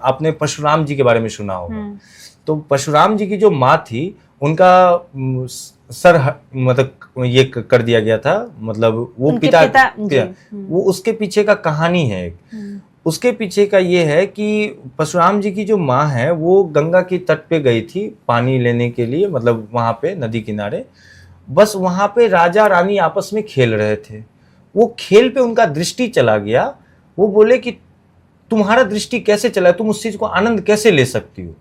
आपने परशुराम जी के बारे में सुना होगा। तो परशुराम जी की जो माँ थी उनका सर मतलब ये कर दिया गया था, मतलब वो पिता वो उसके पीछे का कहानी है एक। उसके पीछे का ये है कि परशुराम जी की जो माँ है वो गंगा की तट पे गई थी पानी लेने के लिए, मतलब वहां पे नदी किनारे। बस वहां पे राजा रानी आपस में खेल रहे थे, वो खेल पे उनका दृष्टि चला गया। वो बोले कि तुम्हारा दृष्टि कैसे चला, तुम उस चीज को आनंद कैसे ले सकती हो।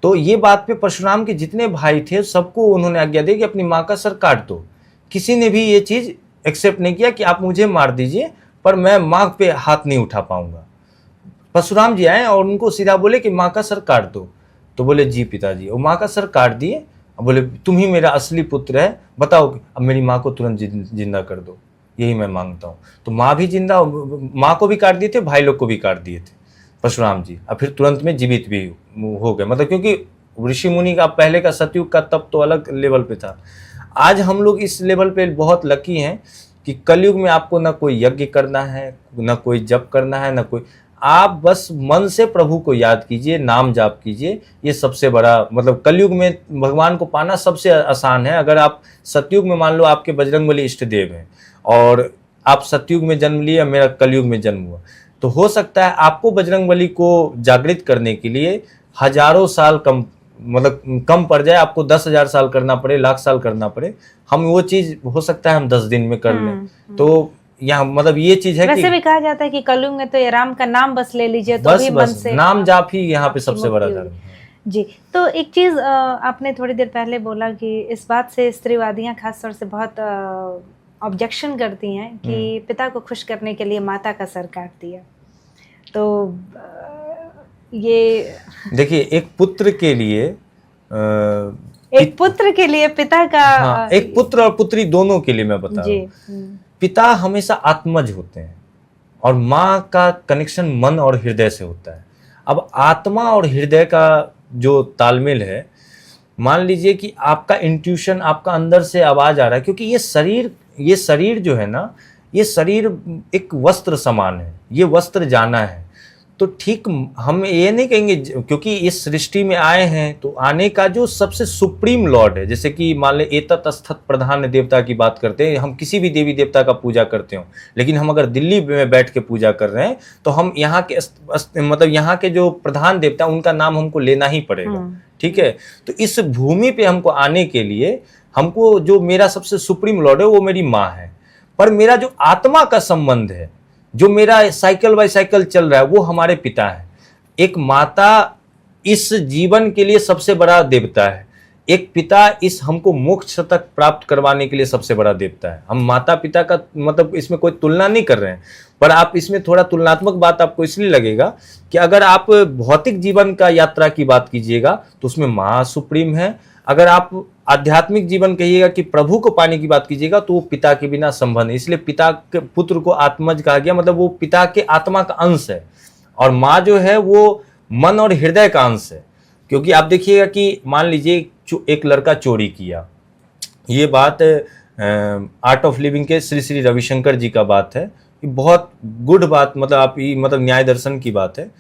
तो ये बात पे परशुराम के जितने भाई थे सबको उन्होंने आज्ञा दी कि अपनी माँ का सर काट दो। किसी ने भी ये चीज एक्सेप्ट नहीं किया कि आप मुझे मार दीजिए पर मैं माँ पे हाथ नहीं उठा पाऊंगा। परशुराम जी आए और उनको सीधा बोले कि माँ का सर काट दो। तो बोले जी पिताजी, और माँ का सर काट दिए। बोले तुम ही मेरा असली पुत्र है, बताओ अब मेरी माँ को तुरंत जिंदा कर दो, यही मैं मांगता हूँ। तो माँ भी जिंदा, माँ को भी काट दिए थे, भाई लोग को भी काट दिए थे परशुराम जी, और फिर तुरंत में जीवित भी हो गए। मतलब क्योंकि ऋषि मुनि का पहले का सतयुग का तप तो अलग लेवल पे था। आज हम लोग इस लेवल पे बहुत लकी हैं कि कलयुग में आपको ना कोई यज्ञ करना है, ना कोई जप करना है, ना कोई, आप बस मन से प्रभु को याद कीजिए, नाम जाप कीजिए। ये सबसे बड़ा, मतलब कलयुग में भगवान को पाना सबसे आसान है। अगर आप सतयुग में मान लो आपके बजरंगबली इष्ट देव हैं और आप सतयुग में जन्म लिए, मेरा कलयुग में जन्म हुआ, तो हो सकता है आपको बजरंगबली को जागृत करने के लिए हजारों साल कम, मतलब कम पड़ जाए, आपको 10,000 साल करना पड़े, लाख साल करना पड़े। हम वो चीज हो सकता है हम 10 दिन में कर लें। तो यहाँ मतलब ये चीज है वैसे भी कहा जाता है कि कलयुग में तो ये राम का नाम बस ले लीजिए तो बस भी मन से नाम जाप ही यहाँ पे सबसे बड़ा धर्म है। जी। तो एक चीज आपने थोड़ी देर पहले बोला कि इस बात से स्त्रीवादियां खासतौर से बहुत ऑब्जेक्शन करती हैं कि पिता को खुश करने के लिए माता का सर काट दिया। तो ये देखिए एक पुत्र के लिए एक पुत्र के लिए पिता का, हाँ, एक पुत्र और पुत्री दोनों के लिए मैं बता रहा हूँ, पिता हमेशा आत्मज होते हैं और माँ का कनेक्शन मन और हृदय से होता है। अब आत्मा और हृदय का जो तालमेल है, मान लीजिए कि आपका इंट्यूशन, आपका अंदर से आवाज आ रहा है, क्योंकि ये शरीर जो है ना, ये शरीर एक वस्त्र समान है, ये वस्त्र जाना है। तो ठीक हम ये नहीं कहेंगे क्योंकि इस सृष्टि में आए हैं तो आने का जो सबसे सुप्रीम लॉर्ड है, जैसे कि मान ले एतत् स्थत प्रधान देवता की बात करते हैं, हम किसी भी देवी देवता का पूजा करते हो, लेकिन हम अगर दिल्ली में बैठ के पूजा कर रहे हैं तो हम यहाँ के मतलब यहाँ के जो प्रधान देवता उनका नाम हमको लेना ही पड़ेगा। ठीक है, तो इस भूमि पे हमको आने के लिए हमको जो मेरा सबसे सुप्रीम लॉर्ड है वो मेरी माँ है, पर मेरा जो आत्मा का संबंध है, जो मेरा साइकिल बाय साइकिल चल रहा है, वो हमारे पिता है। एक माता इस जीवन के लिए सबसे बड़ा देवता है, एक पिता इस हमको मोक्ष तक प्राप्त करवाने के लिए सबसे बड़ा देवता है। हम माता पिता का मतलब इसमें कोई तुलना नहीं कर रहे हैं, पर आप इसमें थोड़ा तुलनात्मक बात आपको इसलिए लगेगा कि अगर आप भौतिक जीवन का यात्रा की बात कीजिएगा तो उसमें माँ सुप्रीम है। अगर आप आध्यात्मिक जीवन कहिएगा कि प्रभु को पाने की बात कीजिएगा तो वो पिता के बिना संभव है। इसलिए पिता के पुत्र को आत्मज कहा गया, मतलब वो पिता के आत्मा का अंश है, और माँ जो है वो मन और हृदय का अंश है। क्योंकि आप देखिएगा कि मान लीजिए एक लड़का चोरी किया, ये बात आर्ट ऑफ लिविंग के श्री श्री रविशंकर जी का बात है, बहुत गुड बात, मतलब आप मतलब न्याय दर्शन की बात है।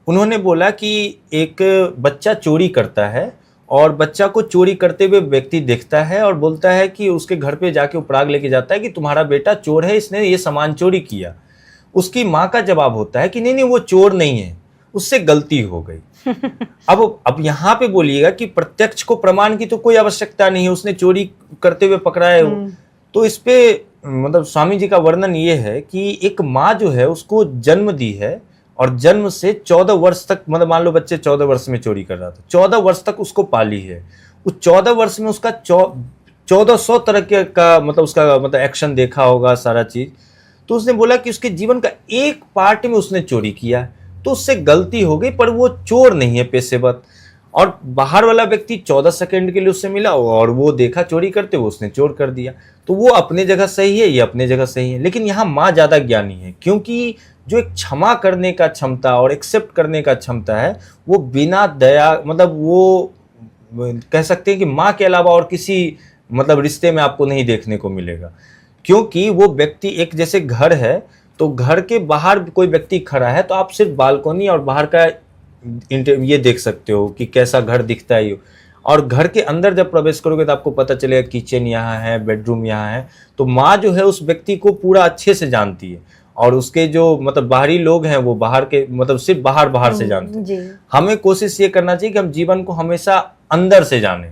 उन्होंने बोला कि एक बच्चा चोरी करता है और बच्चा को चोरी करते हुए व्यक्ति देखता है और बोलता है कि उसके घर पे जाके उपराग लेके जाता है कि तुम्हारा बेटा चोर है, इसने ये सामान चोरी किया। उसकी माँ का जवाब होता है कि नहीं नहीं वो चोर नहीं है, उससे गलती हो गई। अब यहाँ पे बोलिएगा कि प्रत्यक्ष को प्रमाण की तो कोई आवश्यकता नहीं है, उसने चोरी करते हुए पकड़ा है। तो इस पे मतलब स्वामी जी का वर्णन ये है कि एक माँ जो है उसको जन्म दी है और जन्म से 14 वर्ष तक, मतलब मान लो बच्चे 14 वर्ष में चोरी कर रहा था, 14 वर्ष तक उसको पाली है। उस 14 वर्ष में उसका 1400 तरह के का मतलब उसका मतलब एक्शन देखा होगा, सारा चीज। तो उसने बोला कि उसके जीवन का एक पार्ट में उसने चोरी किया, तो उससे गलती हो गई, पर वो चोर नहीं है पेशेवर। और बाहर वाला व्यक्ति 14 सेकंड के लिए उससे मिला और वो देखा चोरी करते हुए, उसने चोर कर दिया। तो वो अपने जगह सही है, ये अपने जगह सही है। लेकिन यहाँ माँ ज्यादा ज्ञानी है, क्योंकि जो एक क्षमा करने का क्षमता और एक्सेप्ट करने का क्षमता है, वो बिना दया, मतलब वो कह सकते हैं कि माँ के अलावा और किसी मतलब रिश्ते में आपको नहीं देखने को मिलेगा। क्योंकि वो व्यक्ति, एक जैसे घर है तो घर के बाहर कोई व्यक्ति खड़ा है तो आप सिर्फ बालकनी और बाहर का ये देख सकते हो कि कैसा घर दिखता है ये। और घर के अंदर जब प्रवेश करोगे तो आपको पता चलेगा किचन यहाँ है, बेडरूम यहाँ है। तो माँ जो है उस व्यक्ति को पूरा अच्छे से जानती है, और उसके जो मतलब बाहरी लोग हैं वो बाहर के मतलब सिर्फ बाहर से जानते हैं। हमें कोशिश ये करना चाहिए कि हम जीवन को हमेशा अंदर से जाने,